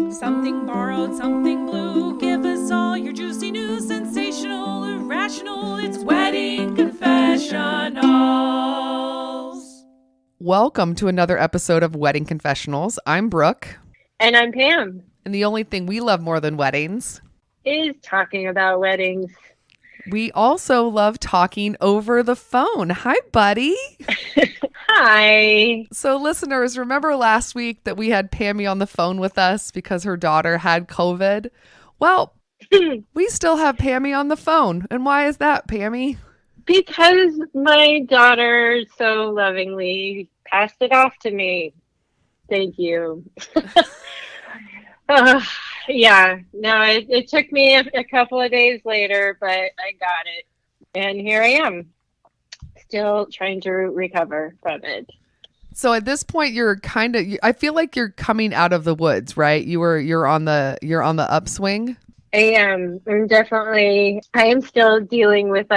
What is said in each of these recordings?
Something borrowed, something blue. Give us all your juicy news, sensational, irrational. It's Wedding Confessionals. Welcome to another episode of Wedding Confessionals. I'm Brooke. And I'm Pam. And the only thing we love more than weddings is talking about weddings. We also love talking over the phone. Hi, buddy. Hi. So listeners, remember last week that we had Pammy on the phone with us because her daughter had COVID? Well, we still have Pammy on the phone. And why is that, Pammy? Because my daughter so lovingly passed it off to me. Thank you. It took me a couple of days later, but I got it. And here I am, still trying to recover from it. So at this point, I feel like you're coming out of the woods, right? You're on the upswing. I am still dealing with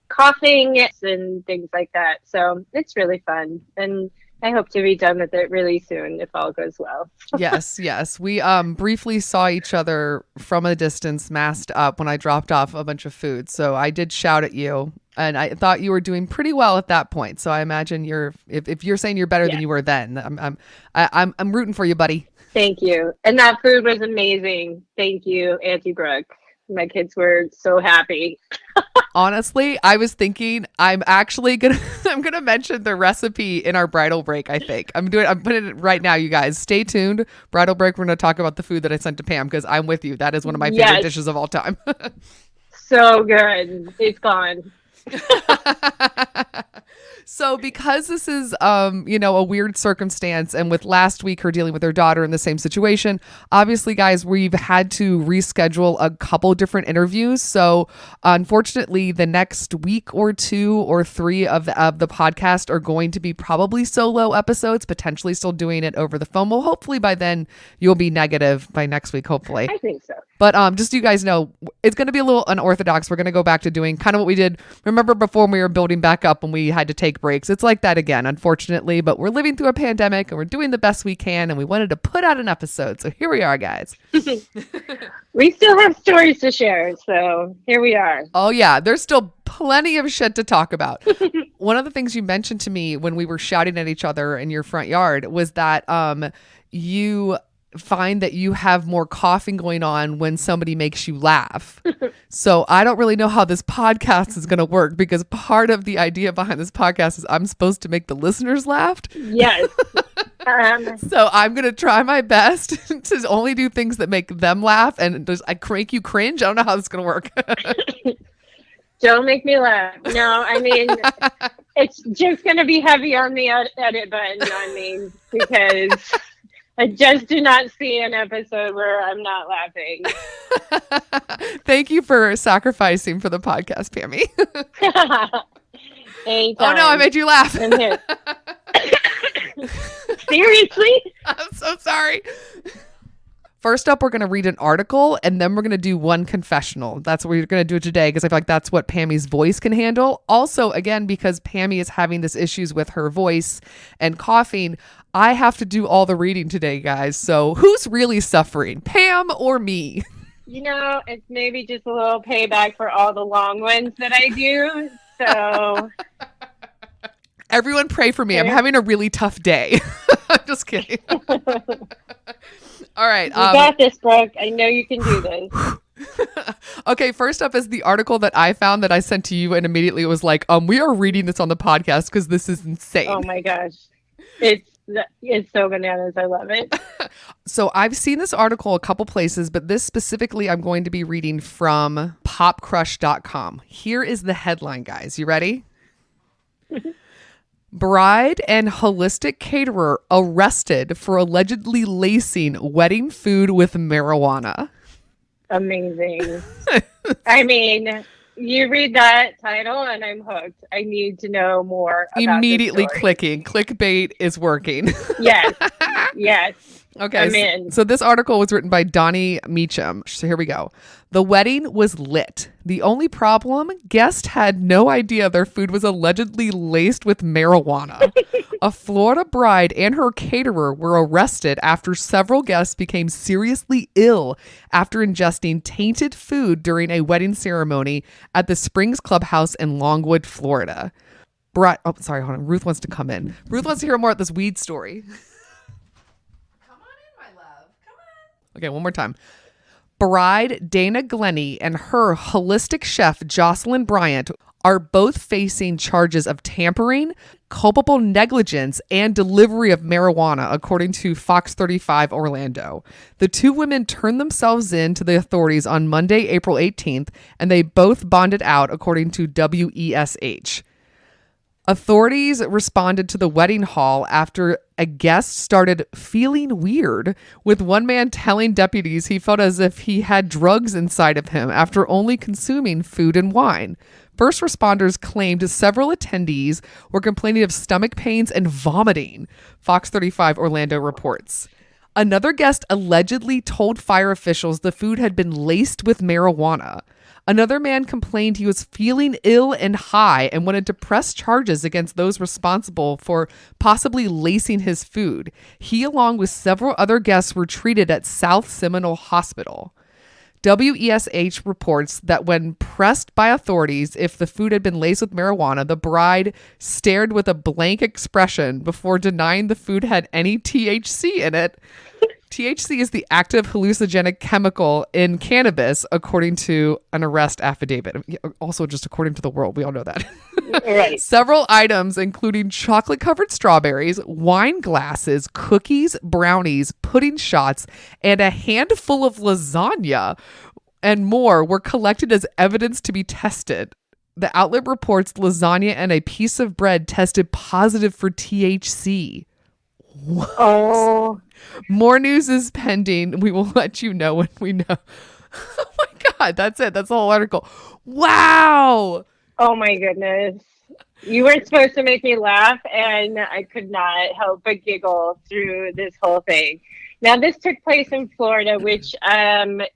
coughing and things like that. So it's really fun. And I hope to be done with it really soon if all goes well. Yes. We briefly saw each other from a distance masked up when I dropped off a bunch of food. So I did shout at you and I thought you were doing pretty well at that point. So I imagine if you're saying you're better than you were then, I'm rooting for you, buddy. Thank you. And that food was amazing. Thank you, Auntie Brooke. My kids were so happy. Honestly, I was thinking I'm gonna mention the recipe in our bridal break. I think I'm putting it right now. You guys, stay tuned. Bridal break. We're gonna talk about the food that I sent to Pam because I'm with you. That is one of my favorite dishes of all time. So good. It's gone. So because this is, a weird circumstance, and with last week her dealing with her daughter in the same situation, obviously, guys, we've had to reschedule a couple different interviews. So unfortunately, the next week or two or three of the podcast are going to be probably solo episodes, potentially still doing it over the phone. Well, hopefully by then you'll be negative by next week, hopefully. I think so. But just so you guys know, it's going to be a little unorthodox. We're going to go back to doing kind of what we did. Remember before when we were building back up and we had to take breaks? It's like that again, unfortunately. But we're living through a pandemic and we're doing the best we can. And we wanted to put out an episode. So here we are, guys. We still have stories to share. So here we are. Oh, yeah. There's still plenty of shit to talk about. One of the things you mentioned to me when we were shouting at each other in your front yard was that you find that you have more coughing going on when somebody makes you laugh. So I don't really know how this podcast is going to work because part of the idea behind this podcast is I'm supposed to make the listeners laugh. Yes. So I'm going to try my best to only do things that make them laugh and I crank you cringe. I don't know how this is going to work. Don't make me laugh. No, I mean, it's just going to be heavy on the edit button, because I just do not see an episode where I'm not laughing. Thank you for sacrificing for the podcast, Pammy. Anytime. Oh no, I made you laugh. Seriously? I'm so sorry. First up, we're going to read an article and then we're going to do one confessional. That's what we're going to do today because I feel like that's what Pammy's voice can handle. Also, again, because Pammy is having this issues with her voice and coughing, I have to do all the reading today, guys. So who's really suffering, Pam or me? It's maybe just a little payback for all the long ones that I do. So everyone pray for me. I'm having a really tough day. I'm just kidding. All right. You got this, Brooke. I know you can do this. Okay, first up is the article that I found that I sent to you and immediately it was like, we are reading this on the podcast because this is insane. Oh my gosh. It's so bananas. I love it. So I've seen this article a couple places, but this specifically I'm going to be reading from popcrush.com. Here is the headline, guys. You ready? Bride and holistic caterer arrested for allegedly lacing wedding food with marijuana. Amazing. I mean, you read that title and I'm hooked. I need to know more about immediately this story. Clicking. Clickbait is working. Yes. Yes. Okay, I'm in. so this article was written by Donnie Meacham. So here we go. The wedding was lit. The only problem, guests had no idea their food was allegedly laced with marijuana. A Florida bride and her caterer were arrested after several guests became seriously ill after ingesting tainted food during a wedding ceremony at the Springs Clubhouse in Longwood, Florida. Hold on. Ruth wants to come in. Ruth wants to hear more about this weed story. Okay, one more time. Bride Dana Glennie and her holistic chef Jocelyn Bryant are both facing charges of tampering, culpable negligence, and delivery of marijuana, according to Fox 35 Orlando. The two women turned themselves in to the authorities on Monday, April 18th, and they both bonded out, according to WESH. Authorities responded to the wedding hall after a guest started feeling weird, with one man telling deputies he felt as if he had drugs inside of him after only consuming food and wine. First responders claimed several attendees were complaining of stomach pains and vomiting, Fox 35 Orlando reports. Another guest allegedly told fire officials the food had been laced with marijuana. Another man complained he was feeling ill and high and wanted to press charges against those responsible for possibly lacing his food. He, along with several other guests, were treated at South Seminole Hospital. WESH reports that when pressed by authorities if the food had been laced with marijuana, the bride stared with a blank expression before denying the food had any THC in it. THC is the active hallucinogenic chemical in cannabis, according to an arrest affidavit. Also, just according to the world, we all know that. Right. Several items, including chocolate-covered strawberries, wine glasses, cookies, brownies, pudding shots, and a handful of lasagna and more were collected as evidence to be tested. The outlet reports lasagna and a piece of bread tested positive for THC. What? Oh. More news is pending. We will let you know when we know. Oh my God, that's it. That's the whole article. Wow. Oh my goodness. You weren't supposed to make me laugh, and I could not help but giggle through this whole thing. Now, this took place in Florida, which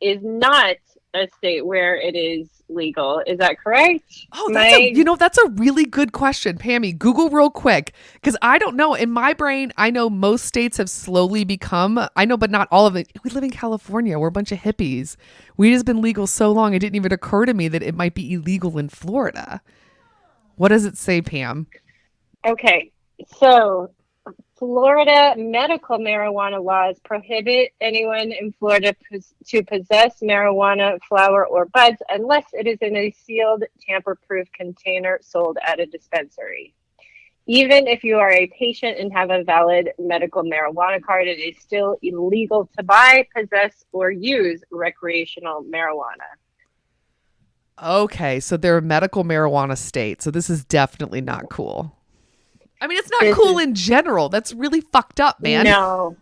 is not a state where it is legal. Is that correct? Oh, that's a really good question, Pammy. Google real quick, because I don't know. In my brain, I know most states have slowly become, I know, but not all of it. We live in California. We're a bunch of hippies. Weed has been legal so long, it didn't even occur to me that it might be illegal in Florida. What does it say, Pam? Okay, so Florida medical marijuana laws prohibit anyone in Florida to possess marijuana flower or buds unless it is in a sealed, tamper-proof container sold at a dispensary. Even if you are a patient and have a valid medical marijuana card, it is still illegal to buy, possess, or use recreational marijuana. Okay, so they're a medical marijuana state, so this is definitely not cool. I mean, it's not cool in general. That's really fucked up, man. No.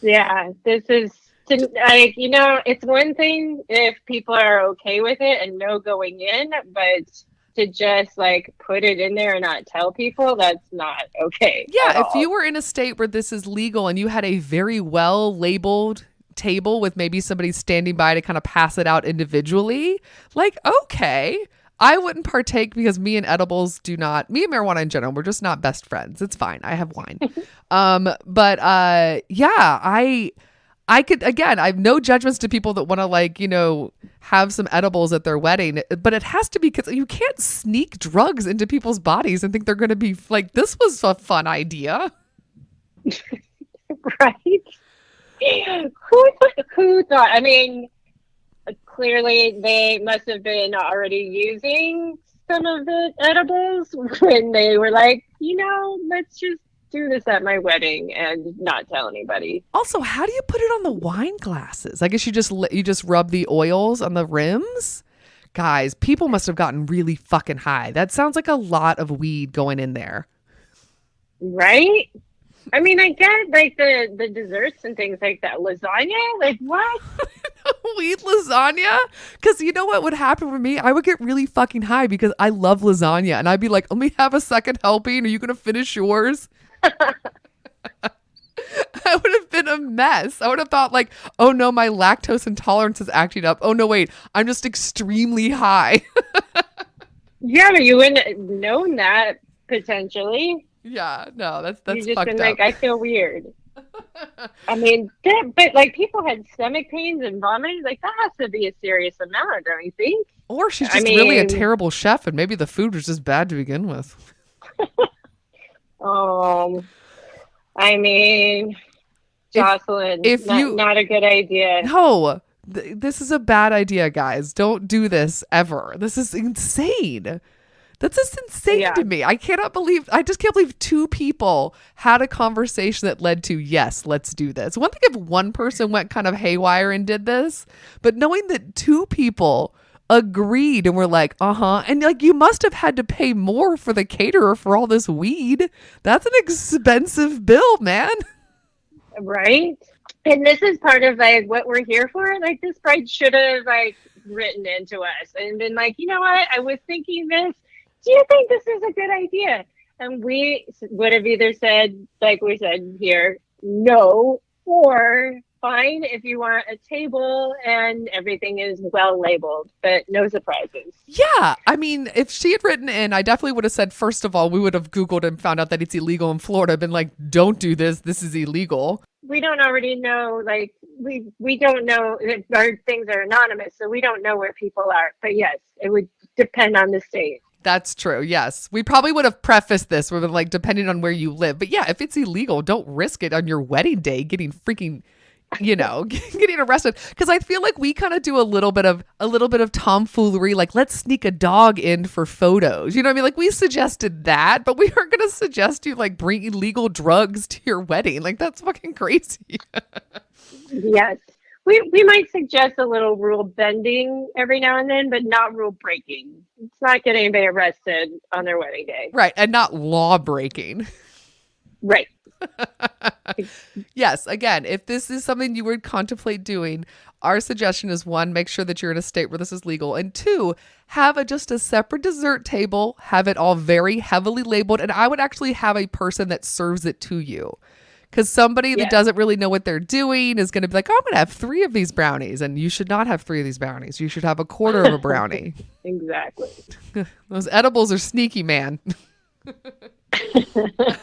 Yeah, this is, like, it's one thing if people are okay with it and know going in, but to just, like, put it in there and not tell people, that's not okay. Yeah, if you were in a state where this is legal and you had a very well-labeled table with maybe somebody standing by to kind of pass it out individually, like, okay. I wouldn't partake because me and marijuana in general, we're just not best friends. It's fine. I have wine. I could, again, I have no judgments to people that want to have some edibles at their wedding, but it has to be, because you can't sneak drugs into people's bodies and think they're going to be like, this was a fun idea. Right? Who thought? I mean, clearly they must have been already using some of the edibles when they were like, let's just do this at my wedding and not tell anybody. Also, how do you put it on the wine glasses? I guess you just rub the oils on the rims. Guys, people must have gotten really fucking high. That sounds like a lot of weed going in there. Right? I mean, I get like the desserts and things like that. Lasagna? Like what? Weed lasagna? Because you know what would happen for me? I would get really fucking high because I love lasagna. And I'd be like, let me have a second helping. Are you going to finish yours? I would have been a mess. I would have thought like, oh no, my lactose intolerance is acting up. Oh no, wait, I'm just extremely high. Yeah, but you wouldn't have known that potentially. Yeah, no, that's You just fucked been up. like, I feel weird. I mean, but like people had stomach pains and vomiting. Like that has to be a serious amount, don't you think? Or she's just really a terrible chef, and maybe the food was just bad to begin with. I mean, Jocelyn, not a good idea. No, this is a bad idea, guys. Don't do this ever. This is insane. That's just insane to me. I just can't believe two people had a conversation that led to, yes, let's do this. One thing if one person went kind of haywire and did this, but knowing that two people agreed and were like, and like you must have had to pay more for the caterer for all this weed. That's an expensive bill, man. Right? And this is part of like what we're here for. Like this bride should have like written into us and been like, you know what? I was thinking this. Do you think this is a good idea? And we would have either said, like we said here, no, or fine if you want a table and everything is well labeled, but no surprises. Yeah. I mean, if she had written in, I definitely would have said, first of all, we would have Googled and found out that it's illegal in Florida, been like, don't do this. This is illegal. We don't already know, like, we don't know, our things are anonymous, so we don't know where people are. But yes, it would depend on the state. That's true. Yes. We probably would have prefaced this with like, depending on where you live. But yeah, if it's illegal, don't risk it on your wedding day getting freaking, getting arrested. Because I feel like we kind of do a little bit of tomfoolery. Like, let's sneak a dog in for photos. You know what I mean? Like we suggested that, but we aren't going to suggest you like bring illegal drugs to your wedding. Like that's fucking crazy. Yes. We might suggest a little rule bending every now and then, but not rule breaking. It's not getting anybody arrested on their wedding day. Right. And not law breaking. Right. Yes. Again, if this is something you would contemplate doing, our suggestion is one, make sure that you're in a state where this is legal. And two, have just a separate dessert table, have it all very heavily labeled. And I would actually have a person that serves it to you. Because somebody that doesn't really know what they're doing is going to be like, oh, I'm going to have 3 of these brownies. And you should not have 3 of these brownies. You should have a quarter of a brownie. Exactly. Those edibles are sneaky, man.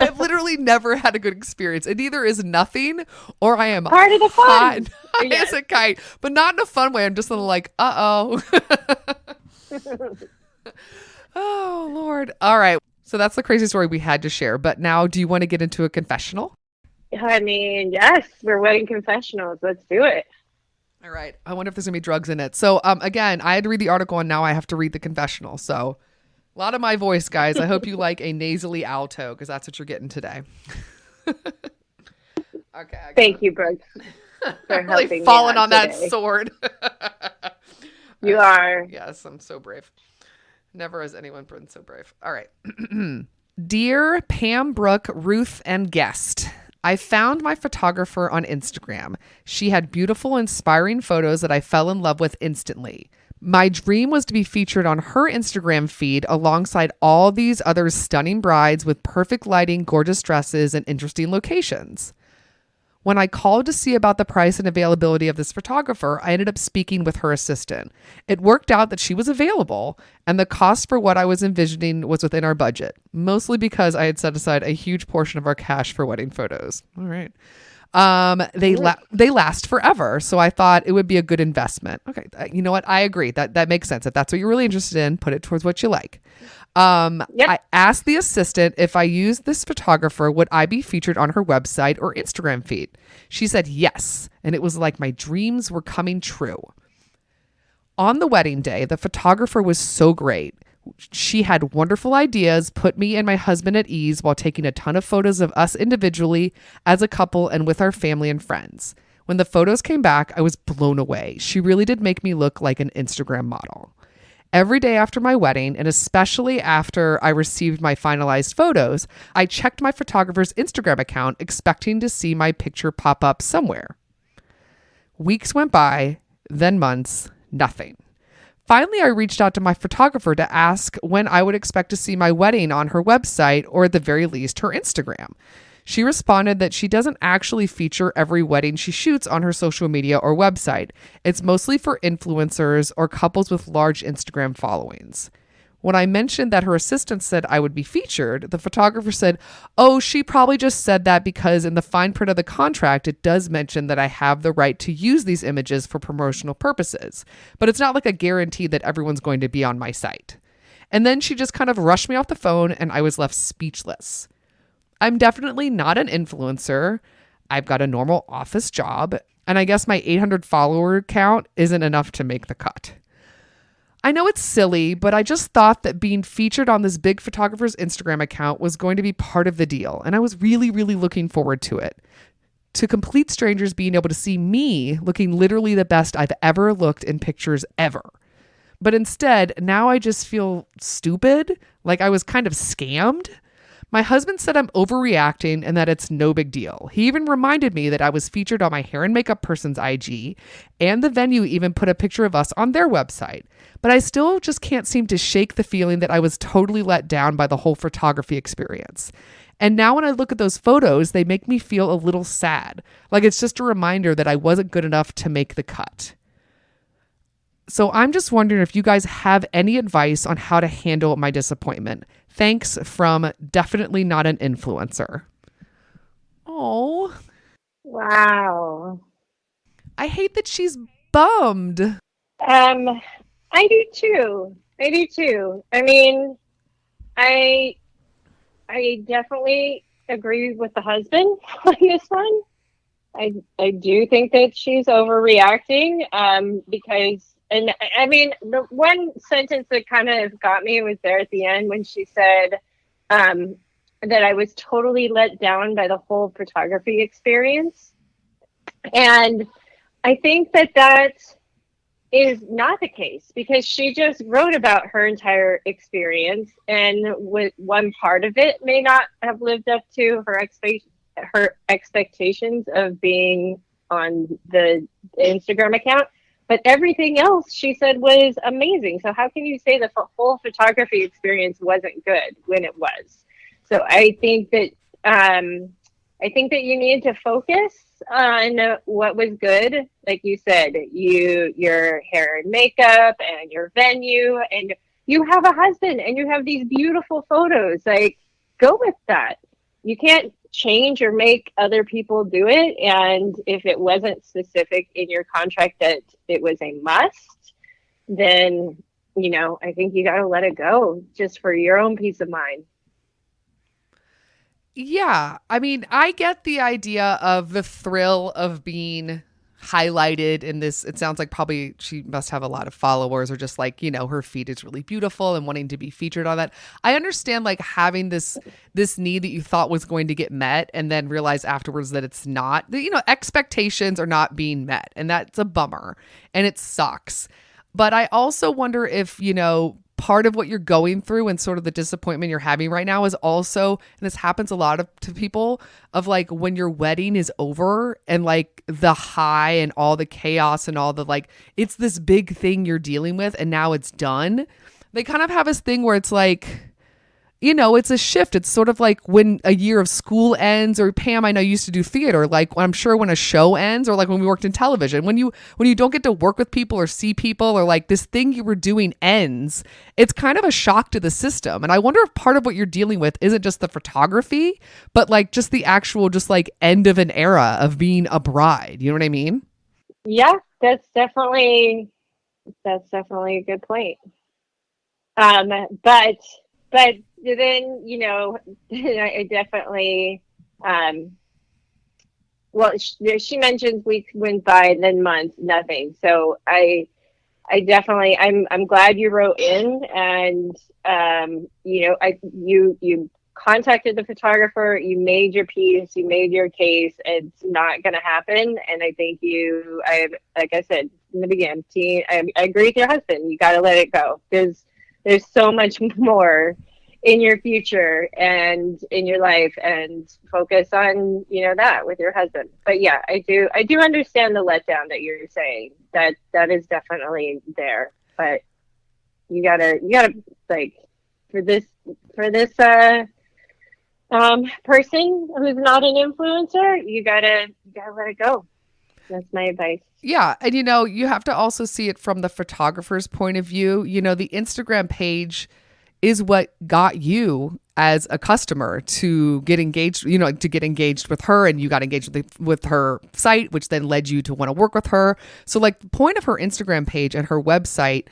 I've literally never had a good experience. It either is nothing or I am part of the fun. High as a kite, but not in a fun way. I'm just a little like, uh-oh. Oh, Lord. All right. So that's the crazy story we had to share. But now do you want to get into a confessional? I mean, yes, we're wedding confessionals. Let's do it. All right. I wonder if there's going to be drugs in it. So again, I had to read the article and now I have to read the confessional. So a lot of my voice, guys. I hope you like a nasally alto because that's what you're getting today. Okay. Thank you, Brooks, for I'm really helping falling me on that today. sword. You are. Yes, I'm so brave. Never has anyone been so brave. All right. Dear Pam, Brooke, Ruth, and guest, I found my photographer on Instagram. She had beautiful, inspiring photos that I fell in love with instantly. My dream was to be featured on her Instagram feed alongside all these other stunning brides with perfect lighting, gorgeous dresses, and interesting locations. When I called to see about the price and availability of this photographer, I ended up speaking with her assistant. It worked out that she was available, and the cost for what I was envisioning was within our budget, mostly because I had set aside a huge portion of our cash for wedding photos. All right. They last forever, so I thought it would be a good investment. Okay, you know what? I agree. That makes sense. If that's what you're really interested in, put it towards what you like. I asked the assistant if I used this photographer, would I be featured on her website or Instagram feed? She said yes, and it was like my dreams were coming true. On the wedding day, the photographer was so great. She had wonderful ideas, put me and my husband at ease while taking a ton of photos of us individually, as a couple, and with our family and friends. When the photos came back, I was blown away. She really did make me look like an Instagram model. Every day after my wedding, and especially after I received my finalized photos, I checked my photographer's Instagram account, expecting to see my picture pop up somewhere. Weeks went by, then months, nothing. Finally, I reached out to my photographer to ask when I would expect to see my wedding on her website or at the very least her Instagram. She responded that she doesn't actually feature every wedding she shoots on her social media or website. It's mostly for influencers or couples with large Instagram followings. When I mentioned that her assistant said I would be featured, the photographer said, "Oh, she probably just said that because in the fine print of the contract, it does mention that I have the right to use these images for promotional purposes. But it's not like a guarantee that everyone's going to be on my site." And then she just kind of rushed me off the phone and I was left speechless. I'm definitely not an influencer. I've got a normal office job, and I guess my 800 follower count isn't enough to make the cut. I know it's silly, but I just thought that being featured on this big photographer's Instagram account was going to be part of the deal, and I was really, really looking forward to it. To complete strangers being able to see me looking literally the best I've ever looked in pictures ever. But instead, now I just feel stupid, like I was kind of scammed. My husband said I'm overreacting and that it's no big deal. He even reminded me that I was featured on my hair and makeup person's IG, and the venue even put a picture of us on their website. But I still just can't seem to shake the feeling that I was totally let down by the whole photography experience. And now when I look at those photos, they make me feel a little sad. Like it's just a reminder that I wasn't good enough to make the cut. So I'm just wondering if you guys have any advice on how to handle my disappointment. Thanks from definitely not an influencer. Oh. Wow. I hate that she's bummed. I do too. I mean, I definitely agree with the husband on this one. I do think that she's overreacting because, and I mean, the one sentence that kind of got me was there at the end when she said that I was totally let down by the whole photography experience. And I think that is not the case because she just wrote about her entire experience, and with one part of it may not have lived up to her expectations of being on the Instagram account, but everything else she said was amazing. So how can you say the whole photography experience wasn't good when it was? So I think that you need to focus on what was good. Like you said, your hair and makeup and your venue, and you have a husband and you have these beautiful photos. Like, go with that. You can't change or make other people do it. And if it wasn't specific in your contract that it was a must, then, I think you got to let it go just for your own peace of mind. Yeah. I mean, I get the idea of the thrill of being highlighted in this. It sounds like probably she must have a lot of followers, or just like, her feed is really beautiful and wanting to be featured on that. I understand like having this need that you thought was going to get met and then realize afterwards that it's not. Expectations are not being met, and that's a bummer and it sucks. But I also wonder if, part of what you're going through and sort of the disappointment you're having right now is also, and this happens a lot to people, of like when your wedding is over and like the high and all the chaos and all the like, it's this big thing you're dealing with and now it's done. They kind of have this thing where it's like, it's a shift. It's sort of like when a year of school ends, or Pam, I know you used to do theater. Like I'm sure when a show ends, or like when we worked in television, when you don't get to work with people or see people, or like this thing you were doing ends, it's kind of a shock to the system. And I wonder if part of what you're dealing with isn't just the photography, but like just the actual, just like end of an era of being a bride. You know what I mean? Yeah, that's definitely a good point. But then, I definitely, she mentions weeks went by and then months, nothing. So I definitely, I'm glad you wrote in, and, you contacted the photographer, you made your piece, you made your case. It's not going to happen. And I think like I said in the beginning, I agree with your husband. You got to let it go. There's so much more in your future and in your life, and focus on, that with your husband. But yeah, I do understand the letdown that you're saying. That is definitely there. But you gotta like for this person who's not an influencer, you gotta let it go. That's my advice. Yeah. And, you have to also see it from the photographer's point of view. The Instagram page is what got you as a customer to get engaged, with her, and you got engaged with her site, which then led you to want to work with her. So like the point of her Instagram page and her website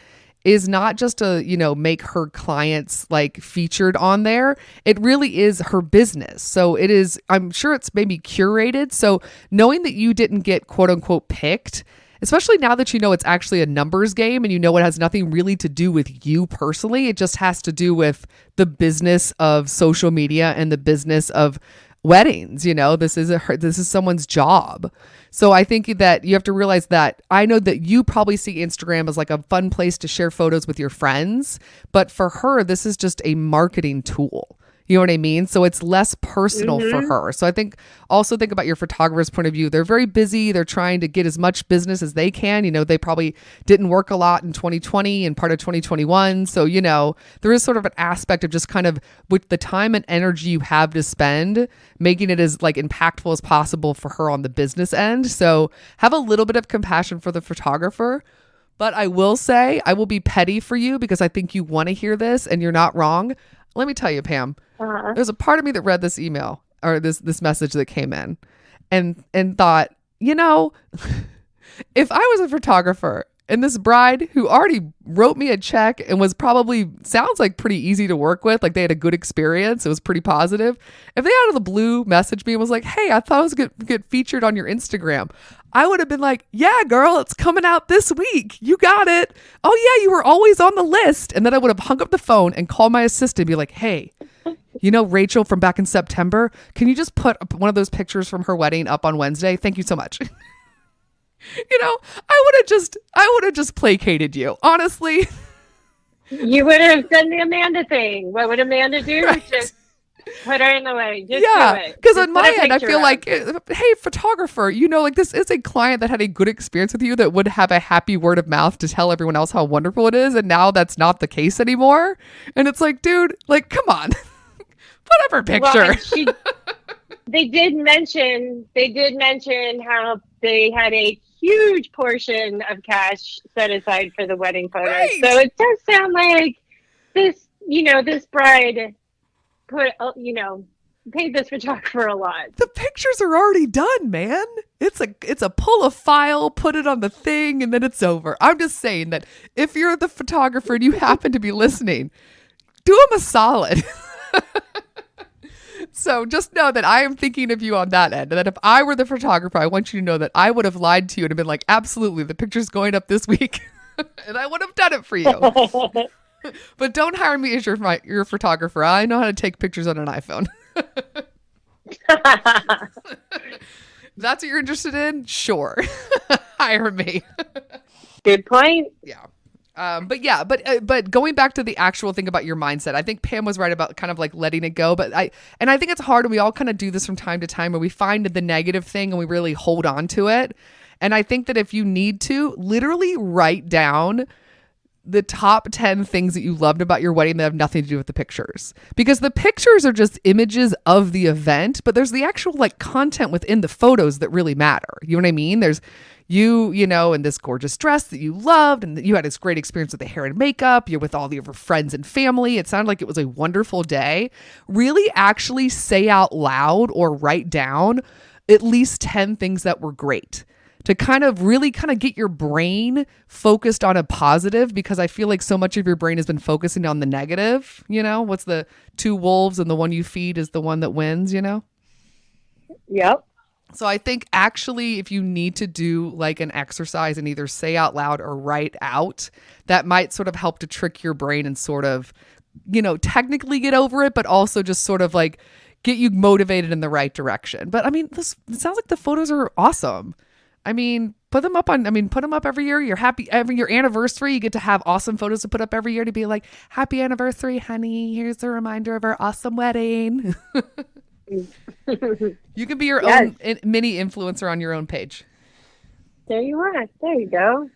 is not just to, make her clients like featured on there. It really is her business. So it is, I'm sure it's maybe curated. So knowing that you didn't get quote unquote picked, especially now that it's actually a numbers game and it has nothing really to do with you personally. It just has to do with the business of social media and the business of weddings. This is someone's job. So I think that you have to realize that I know that you probably see Instagram as like a fun place to share photos with your friends, but for her, this is just a marketing tool. You know what I mean? So it's less personal for her. So I think about your photographer's point of view. They're very busy. They're trying to get as much business as they can. They probably didn't work a lot in 2020 and part of 2021. So, there is sort of an aspect of just kind of with the time and energy you have to spend, making it as like impactful as possible for her on the business end. So have a little bit of compassion for the photographer. But I will say, I will be petty for you because I think you want to hear this and you're not wrong. Let me tell you, Pam, there's a part of me that read this email or this message that came in and thought, if I was a photographer and this bride who already wrote me a check and was sounds like pretty easy to work with, like they had a good experience, it was pretty positive. If they out of the blue messaged me and was like, hey, I thought I was going to get featured on your Instagram, I would have been like, yeah, girl, it's coming out this week. You got it. Oh, yeah, you were always on the list. And then I would have hung up the phone and called my assistant and be like, hey, Rachel from back in September, can you just put one of those pictures from her wedding up on Wednesday? Thank you so much. I would have just placated you, honestly. You would have done the Amanda thing. What would Amanda do? Right. Just put her in the way. Just yeah, do it. because on my end, I feel up. like, hey, photographer, like this is a client that had a good experience with you that would have a happy word of mouth to tell everyone else how wonderful it is. And now that's not the case anymore. And it's like, dude, like, come on, put up her picture. Well, they did mention how they had a huge portion of cash set aside for the wedding photos. Right. So it does sound like this bride paid this photographer a lot. The pictures are already done, man. It's a pull a file, put it on the thing, and then it's over. I'm just saying that if you're the photographer and you happen to be listening, do them a solid. So just know that I am thinking of you on that end. And that if I were the photographer, I want you to know that I would have lied to you and have been like, absolutely, the picture's going up this week. And I would have done it for you. But don't hire me as your photographer. I know how to take pictures on an iPhone. That's what you're interested in? Sure. Hire me. Good point. Yeah. But going back to the actual thing about your mindset, I think Pam was right about kind of like letting it go. But I think it's hard, and we all kind of do this from time to time where we find the negative thing and we really hold on to it. And I think that if you need to, literally write down the top 10 things that you loved about your wedding that have nothing to do with the pictures, because the pictures are just images of the event, but there's the actual like content within the photos that really matter. You know what I mean? There's you in this gorgeous dress that you loved, and that you had this great experience with the hair and makeup. You're with all of your friends and family. It sounded like it was a wonderful day. Really actually say out loud or write down at least 10 things that were great, to kind of really get your brain focused on a positive, because I feel like so much of your brain has been focusing on the negative. What's the two wolves and the one you feed is the one that wins, Yep. So I think actually if you need to do like an exercise and either say out loud or write out, that might sort of help to trick your brain and sort of, technically get over it, but also just sort of like get you motivated in the right direction. But I mean, it sounds like the photos are awesome. I mean, put them up every year. You're happy every your anniversary. You get to have awesome photos to put up every year to be like, happy anniversary, honey. Here's a reminder of our awesome wedding. You can be your own mini influencer on your own page. There you are. There you go.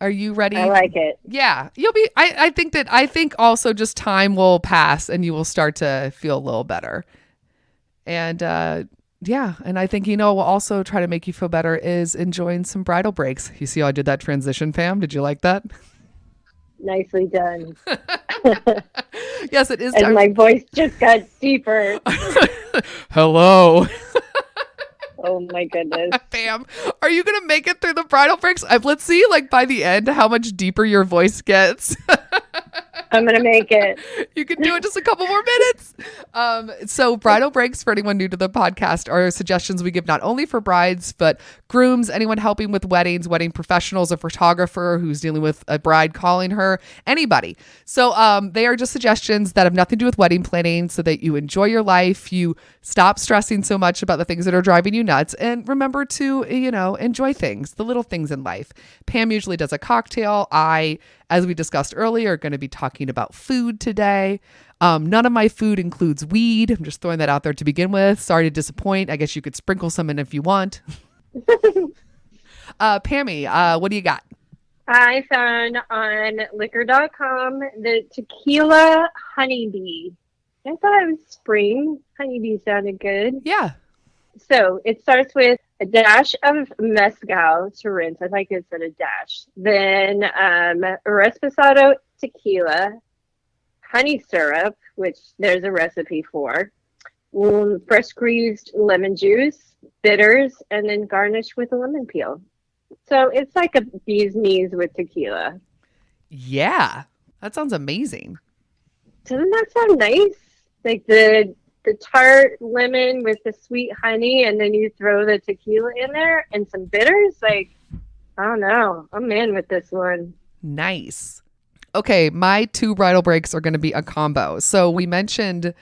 Are you ready? I like it. Yeah, you'll be. I think also just time will pass and you will start to feel a little better. And yeah, and I think, will also try to make you feel better is enjoying some bridal breaks. You see how I did that transition, Pam? Did you like that? Nicely done. Yes, it is. And my voice just got deeper. Hello. Oh my goodness. Pam, are you going to make it through the bridal breaks? Let's see, by the end, how much deeper your voice gets. I'm going to make it. You can do it just a couple more minutes. So bridal breaks, for anyone new to the podcast, are suggestions we give not only for brides, but grooms, anyone helping with weddings, wedding professionals, a photographer who's dealing with a bride calling her, anybody. So they are just suggestions that have nothing to do with wedding planning so that you enjoy your life, you stop stressing so much about the things that are driving you nuts, and remember to, enjoy things, the little things in life. Pam usually does a cocktail. I, as we discussed earlier, are going to be talking about food today. None of my food includes weed. I'm just throwing that out there to begin with. Sorry to disappoint. I guess you could sprinkle some in if you want. Pammy, what do you got? I found on liquor.com the Tequila Honey Bee. I thought it was spring. Honeybee sounded good. Yeah. So it starts with a dash of mezcal to rinse. I like it said a dash. Then reposado tequila, honey syrup, which there's a recipe for, fresh squeezed lemon juice, bitters, and then garnish with a lemon peel. So it's like a bee's knees with tequila. Yeah, that sounds amazing. Doesn't that sound nice? Like the tart lemon with the sweet honey, and then you throw the tequila in there and some bitters. I don't know. I'm in with this one. Nice. Okay, my 2 bridal breaks are going to be a combo. So we mentioned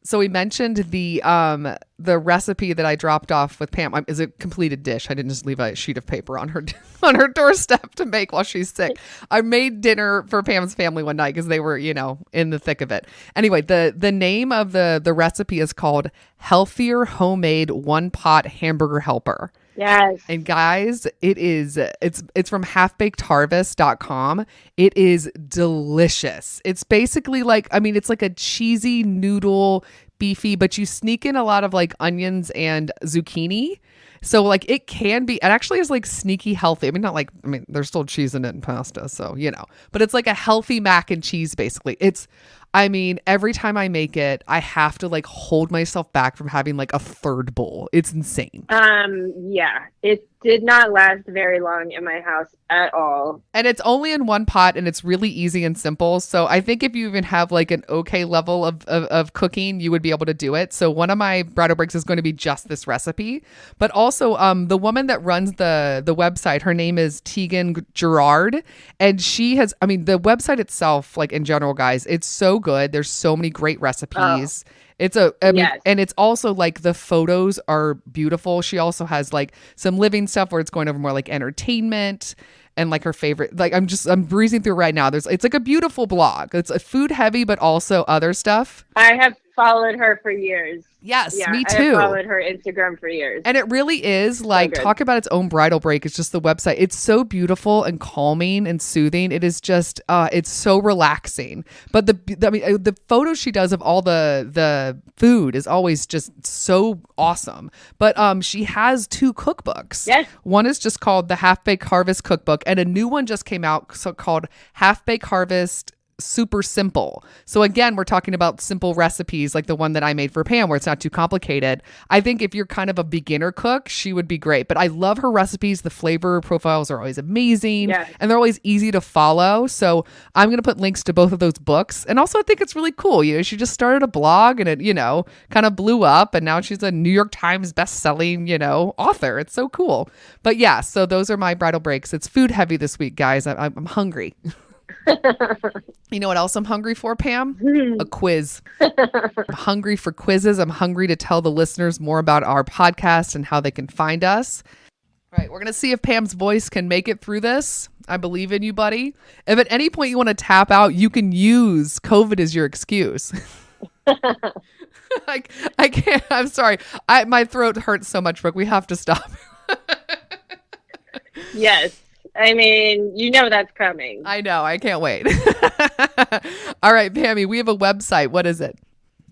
the recipe that I dropped off with Pam is a completed dish. I didn't just leave a sheet of paper on her doorstep to make while she's sick. I made dinner for Pam's family one night because they were, in the thick of it. Anyway, the name of the recipe is called Healthier Homemade One Pot Hamburger Helper. Yes. And guys, it's from halfbakedharvest.com. It is delicious. It's basically it's like a cheesy noodle, beefy, but you sneak in a lot of onions and zucchini. So it can be, it actually is sneaky healthy. There's still cheese in it and pasta. So, but it's like a healthy mac and cheese, basically. Every time I make it, I have to hold myself back from having a third bowl. It's insane. Yeah, it did not last very long in my house at all. And it's only in one pot and it's really easy and simple. So I think if you even have an okay level of cooking, you would be able to do it. So one of my bridal breaks is going to be just this recipe. But also the woman that runs the website, her name is Tieghan Gerard. And she has, the website itself, in general, guys, it's so good. There's so many great recipes. Oh. It's and it's also the photos are beautiful. She also has some living stuff where it's going over more entertainment and her favorite. I'm breezing through right now. It's a beautiful blog. It's a food heavy, but also other stuff. I have followed her for years. Yes, yeah, me too. I have followed her Instagram for years. And it really is talk about its own bridal break. It's just the website. It's so beautiful and calming and soothing. It is just, it's so relaxing. But the photos she does of all the food is always just so awesome. But she has 2 cookbooks. Yes. One is just called the Half-Baked Harvest Cookbook, and a new one just came out called Half-Baked Harvest Super Simple. So again, we're talking about simple recipes like the one that I made for Pam where it's not too complicated. I think if you're kind of a beginner cook, she would be great. But I love her recipes. The flavor profiles are always amazing. Yes. And they're always easy to follow. So I'm going to put links to both of those books. And also I think it's really cool. She just started a blog and it, kind of blew up. And now she's a New York Times best-selling, author. It's so cool. But yeah, so those are my bridal breaks. It's food heavy this week, guys. I'm hungry. You know what else I'm hungry for, Pam? A quiz. I'm hungry for quizzes. I'm hungry to tell the listeners more about our podcast and how they can find us. All right, we're going to see if Pam's voice can make it through this. I believe in you, buddy. If at any point you want to tap out, you can use COVID as your excuse. I can't. I'm sorry. My throat hurts so much, Brooke. We have to stop. Yes. I mean, you know that's coming. I know. I can't wait. All right, Pammy, we have a website. What is it?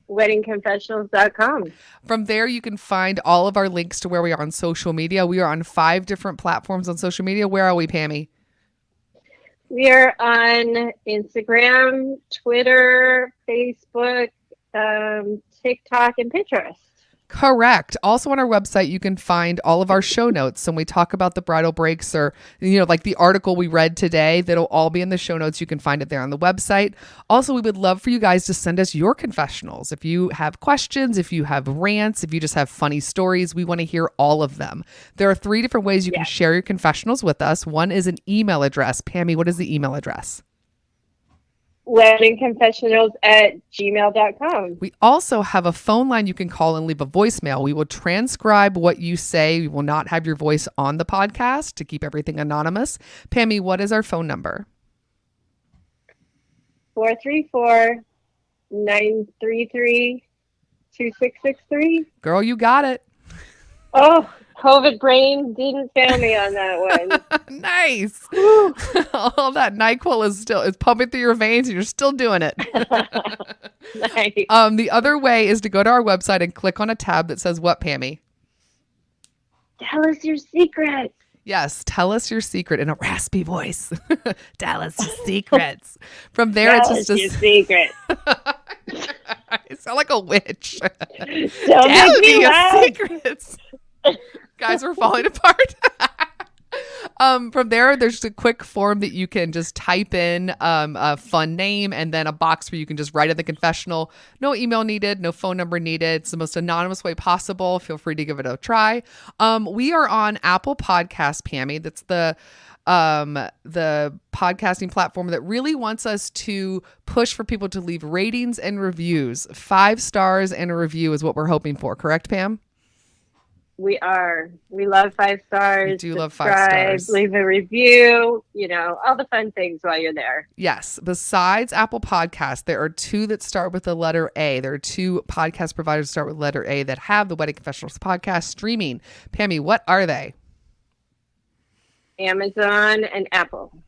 WeddingConfessionals.com. From there, you can find all of our links to where we are on social media. We are on 5 different platforms on social media. Where are we, Pammy? We are on Instagram, Twitter, Facebook, TikTok, and Pinterest. Correct. Also on our website, you can find all of our show notes. When we talk about the bridal breaks or, like the article we read today, that'll all be in the show notes. You can find it there on the website. Also, we would love for you guys to send us your confessionals. If you have questions, if you have rants, if you just have funny stories, we want to hear all of them. There are 3 different ways you can share your confessionals with us. One is an email address. Pammy, what is the email address? WeddingConfessionals@gmail.com. We also have a phone line you can call and leave a voicemail. We will transcribe what you say. We will not have your voice on the podcast to keep everything anonymous. Pammy, what is our phone number? 434-933-2663. Girl, you got it. Oh, COVID brain didn't fail me on that one. Nice. All that NyQuil is pumping through your veins and you're still doing it. Nice. The other way is to go to our website and click on a tab that says what, Pammy? Tell us your secret. Yes, tell us your secret in a raspy voice. Tell us your secrets. From there, Tell it's us just your secret. I sound like a witch. Don't Tell make me me your laugh. secrets. Guys, we're falling apart. From there, there's just a quick form that you can just type in a fun name and then a box where you can just write in the confessional. No email needed, no phone number needed. It's the most anonymous way possible. Feel free to give it a try. We are on Apple Podcasts, Pammy. That's the podcasting platform that really wants us to push for people to leave ratings and reviews. 5 stars and a review is what we're hoping for. Correct, Pam? We love 5 stars. We do love 5 Subscribe, stars. leave a review, all the fun things while you're there. Yes. Besides Apple Podcasts, there are 2 that start with the letter A. There are 2 podcast providers that start with letter A that have the Wedding Confessionals podcast streaming. Pammy, what are they? Amazon and Apple.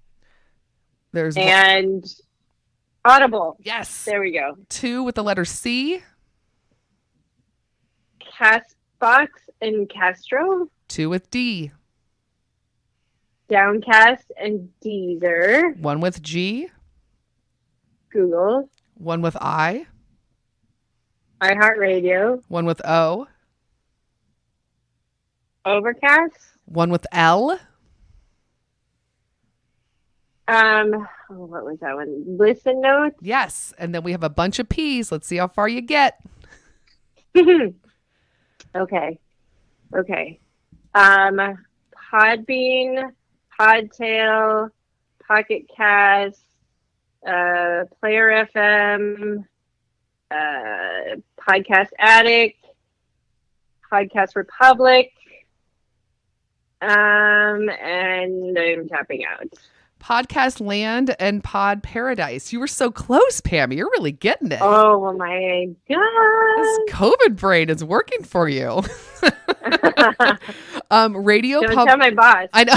There's and Audible. Yes. There we go. 2 with the letter C. Castbox and Castro. 2 with D. Downcast and Deezer. 1 with G. Google. 1 with I. iHeartRadio. 1 with O. Overcast. 1 with L. What was that one? Listen Notes. Yes. And then we have a bunch of P's. Let's see how far you get. Okay. Podbean, Podtail, Pocket Cast, Player FM, Podcast Addict, Podcast Republic, and I'm tapping out. Podcast Land and Pod Paradise. You were so close, Pammy. You're really getting it. Oh my God. This COVID brain is working for you. Radio Don't Pub. tell my boss. I know.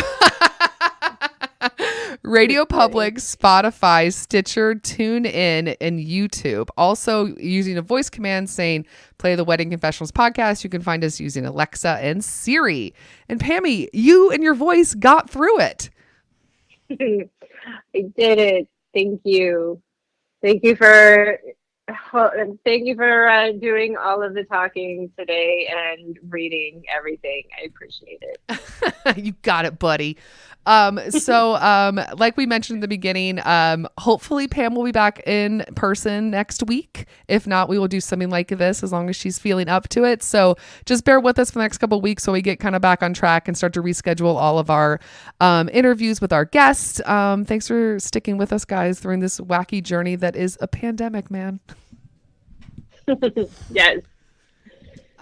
Radio Public, Spotify, Stitcher, TuneIn, and YouTube. Also using a voice command saying play the Wedding Confessionals podcast. You can find us using Alexa and Siri. And Pammy, you and your voice got through it. I did it. Thank you. Thank you for doing all of the talking today and reading everything. I appreciate it. You got it, buddy. Like we mentioned in the beginning, hopefully Pam will be back in person next week. If not, we will do something like this as long as she's feeling up to it. So just bear with us for the next couple of weeks so we get kind of back on track and start to reschedule all of our interviews with our guests. Thanks for sticking with us, guys, during this wacky journey that is a pandemic, man. Yes.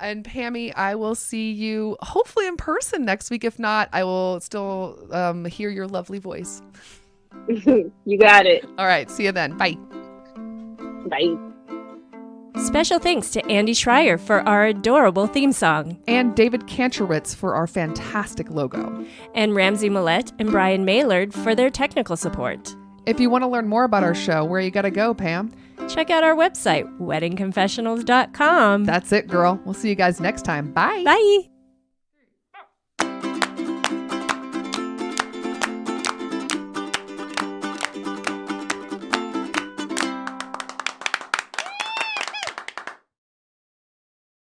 And Pammy, I will see you hopefully in person next week. If not, I will still hear your lovely voice. You got it. All right. See you then. Bye. Bye. Special thanks to Andy Schrier for our adorable theme song. And David Kantrowitz for our fantastic logo. And Ramsey Millette and Brian Maylard for their technical support. If you want to learn more about our show, where you got to go, Pam? Check out our website, weddingconfessionals.com. That's it, girl. We'll see you guys next time. Bye. Bye.